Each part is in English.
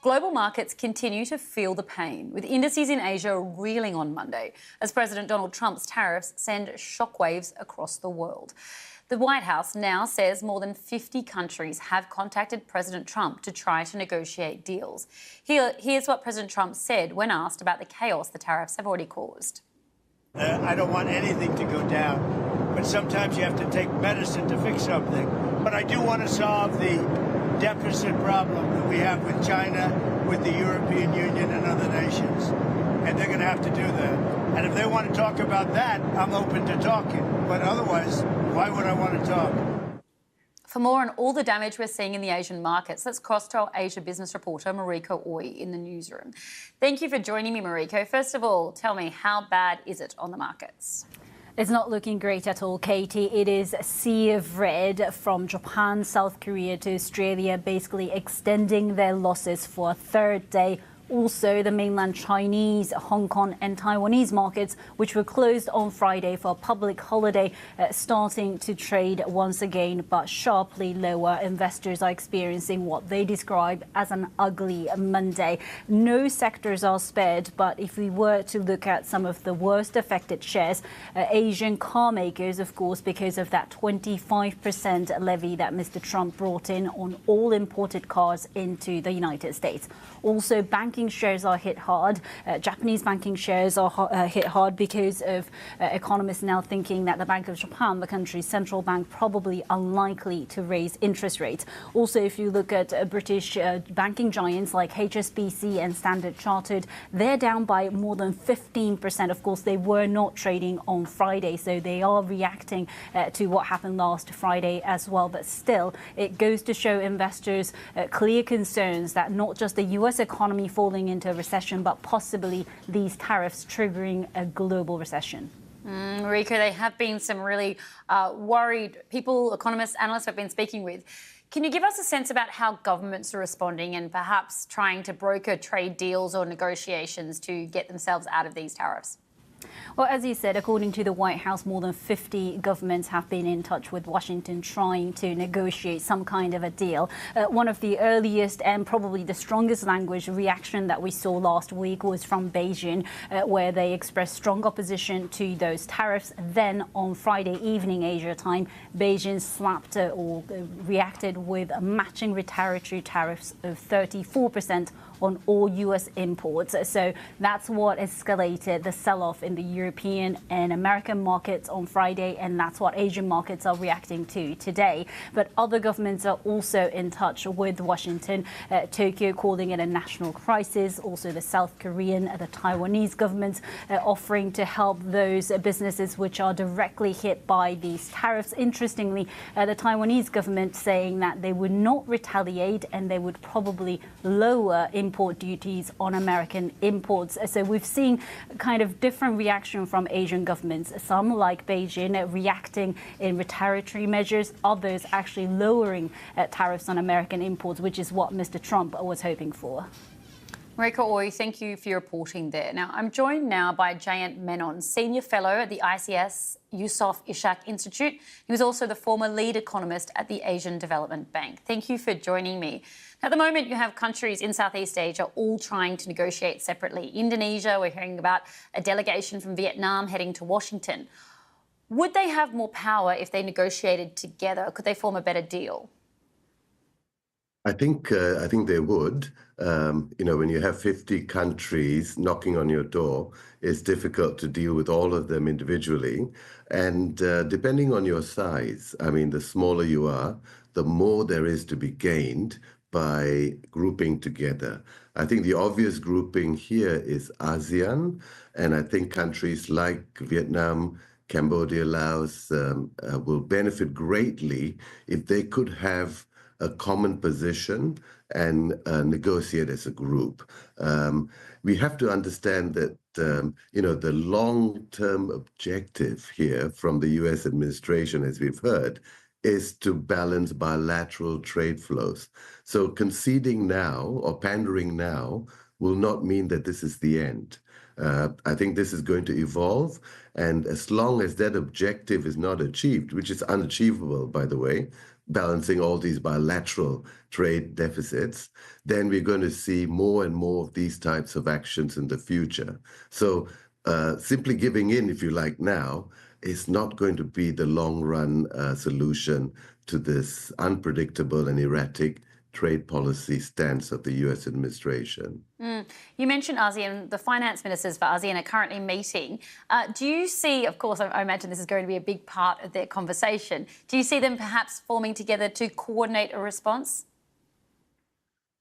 Global markets continue to feel the pain, with indices in Asia reeling on Monday as President Donald Trump's tariffs send shockwaves across the world. The White House now says more than 50 countries have contacted President Trump to try to negotiate deals. Here's what President Trump said when asked about the chaos the tariffs have already caused. I don't want anything to go down, but sometimes you have to take medicine to fix something. But I do want to solve the deficit problem that we have with China, with the European Union and other nations. And they're going to have to do that. And if they want to talk about that, I'm open to talking. But otherwise, why would I want to talk? For more on all the damage we're seeing in the Asian markets, let's cross to our Asia business reporter, Mariko Oy, in the newsroom. Thank you for joining me, Mariko. First of all, tell me, how bad is it on the markets? It's not looking great at all, Katie. It is a sea of red from Japan, South Korea to Australia, basically extending their losses for a third day. Also, the mainland Chinese, Hong Kong and Taiwanese markets, which were closed on Friday for a public holiday, starting to trade once again, but sharply lower. Investors are experiencing what they describe as an ugly Monday. No sectors are spared, but if we were to look at some of the worst affected shares, Asian car makers, of course, because of that 25% levy that Mr. Trump brought in on all imported cars into the United States. Also, banking shares are hit hard. Japanese banking shares are hit hard because of economists now thinking that the Bank of Japan, the country's central bank, probably unlikely to raise interest rates. Also, if you look at British banking giants like HSBC and Standard Chartered, they're down by more than 15%. Of course, they were not trading on Friday, so they are reacting to what happened last Friday as well. But still, it goes to show investors clear concerns that not just the US economy falling into a recession, but possibly these tariffs triggering a global recession. Mariko, there have been some really worried people, economists, analysts I've been speaking with. Can you give us a sense about how governments are responding and perhaps trying to broker trade deals or negotiations to get themselves out of these tariffs? Well, as you said, according to the White House, more than 50 governments have been in touch with Washington trying to negotiate some kind of a deal. One of the earliest and probably the strongest language reaction that we saw last week was from Beijing, where they expressed strong opposition to those tariffs. Then on Friday evening, Asia time, Beijing slapped or reacted with matching retaliatory tariffs of 34% on all US imports. So that's what escalated the sell-off in the European and American markets on Friday, and that's what Asian markets are reacting to today. But other governments are also in touch with Washington. Tokyo calling it a national crisis. Also the South Korean, the Taiwanese governments offering to help those businesses which are directly hit by these tariffs. Interestingly, the Taiwanese government saying that they would not retaliate and they would probably lower import duties on American imports. So we've seen kind of different reaction from Asian governments. Some, like Beijing, reacting in retaliatory measures, others actually lowering tariffs on American imports, which is what Mr. Trump was hoping for. Mariko Oy, thank you for your reporting there. Now, I'm joined now by Jayant Menon, Senior Fellow at the ICS Yusof Ishak Institute. He was also the former lead economist at the Asian Development Bank. Thank you for joining me. At the moment, you have countries in Southeast Asia all trying to negotiate separately. Indonesia, we're hearing about a delegation from Vietnam heading to Washington. Would they have more power if they negotiated together? Could they form a better deal? I think they would. When you have 50 countries knocking on your door, it's difficult to deal with all of them individually. And depending on your size, I mean, the smaller you are, the more there is to be gained by grouping together. I think the obvious grouping here is ASEAN, and I think countries like Vietnam, Cambodia, Laos will benefit greatly if they could have a common position and negotiate as a group. We have to understand that, the long-term objective here from the US administration, as we've heard, is to balance bilateral trade flows. So conceding now or pandering now will not mean that this is the end. I think this is going to evolve, and as long as that objective is not achieved, which is unachievable, by the way, balancing all these bilateral trade deficits, then we're going to see more and more of these types of actions in the future. So simply giving in, if you like, now is not going to be the long-run solution to this unpredictable and erratic trade policy stance of the US administration. You mentioned ASEAN. The finance ministers for ASEAN are currently meeting. Do you see, of course, I imagine this is going to be a big part of their conversation. Do you see them perhaps forming together to coordinate a response?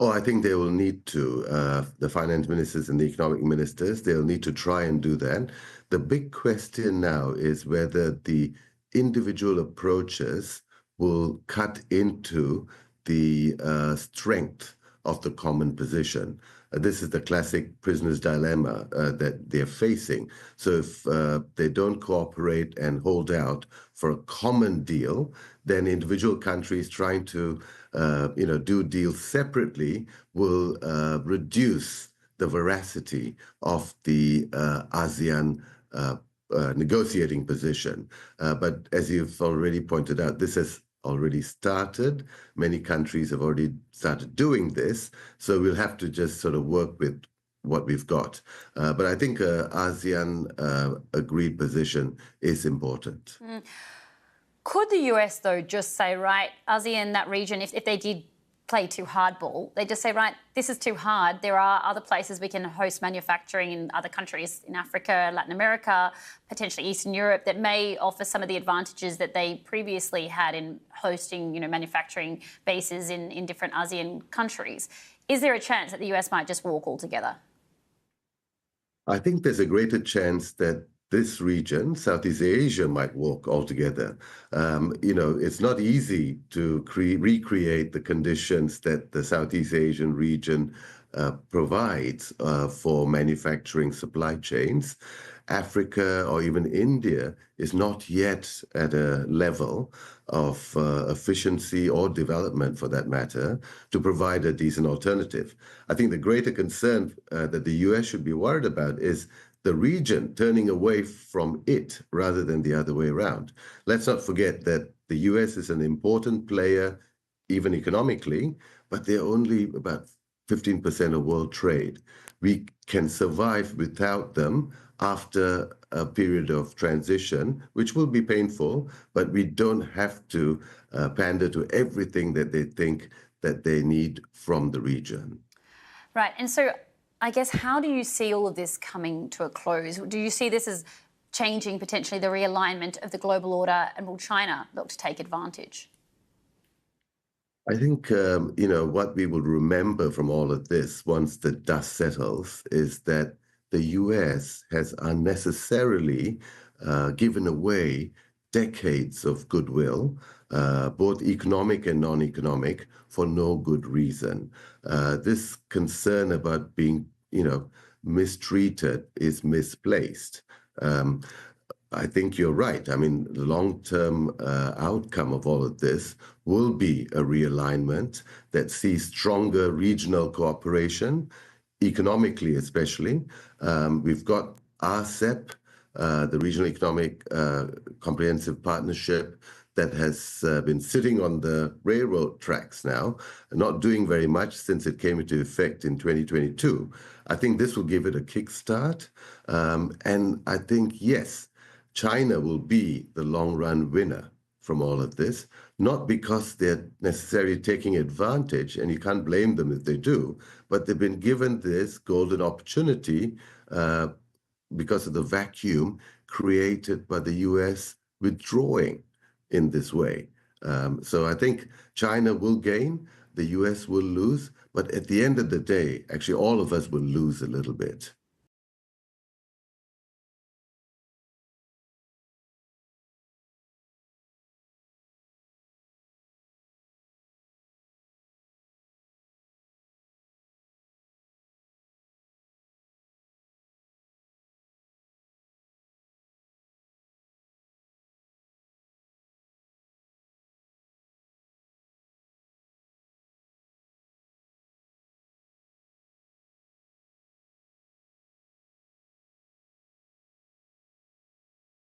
Oh, I think they will need to. The finance ministers and the economic ministers, they'll need to try and do that. The big question now is whether the individual approaches will cut into the strength of the common position. This is the classic prisoner's dilemma that they're facing. So if they don't cooperate and hold out for a common deal, then individual countries trying to do deals separately will reduce the veracity of the ASEAN negotiating position. But as you've already pointed out, this has already started. Many countries have already started doing this. So we'll have to just sort of work with what we've got. But I think ASEAN agreed position is important. Could the US, though, just say, right, ASEAN, that region, if they did play too hardball, they just say, right, this is too hard. There are other places we can host manufacturing in other countries in Africa, Latin America, potentially Eastern Europe, that may offer some of the advantages that they previously had in hosting, manufacturing bases in different ASEAN countries. Is there a chance that the US might just walk altogether? I think there's a greater chance that this region, Southeast Asia, might walk altogether. It's not easy to recreate the conditions that the Southeast Asian region provides for manufacturing supply chains. Africa or even India is not yet at a level of efficiency or development, for that matter, to provide a decent alternative. I think the greater concern that the US should be worried about is the region turning away from it rather than the other way around. Let's not forget that the US is an important player, even economically, but they're only about 15% of world trade. We can survive without them after a period of transition, which will be painful, but we don't have to pander to everything that they think that they need from the region. Right. And so I guess, how do you see all of this coming to a close? Do you see this as changing potentially the realignment of the global order, and will China look to take advantage? I think, what we will remember from all of this once the dust settles is that the US has unnecessarily given away decades of goodwill, both economic and non-economic, for no good reason. This concern about being, mistreated is misplaced. I think you're right. I mean, the long-term outcome of all of this will be a realignment that sees stronger regional cooperation, economically especially. We've got RCEP, the Regional Economic Comprehensive Partnership, that has been sitting on the railroad tracks now, not doing very much since it came into effect in 2022. I think this will give it a kickstart. And I think, yes, China will be the long-run winner from all of this, not because they're necessarily taking advantage, and you can't blame them if they do, but they've been given this golden opportunity because of the vacuum created by the US withdrawing in this way. So I think China will gain, the US will lose, but at the end of the day, actually all of us will lose a little bit.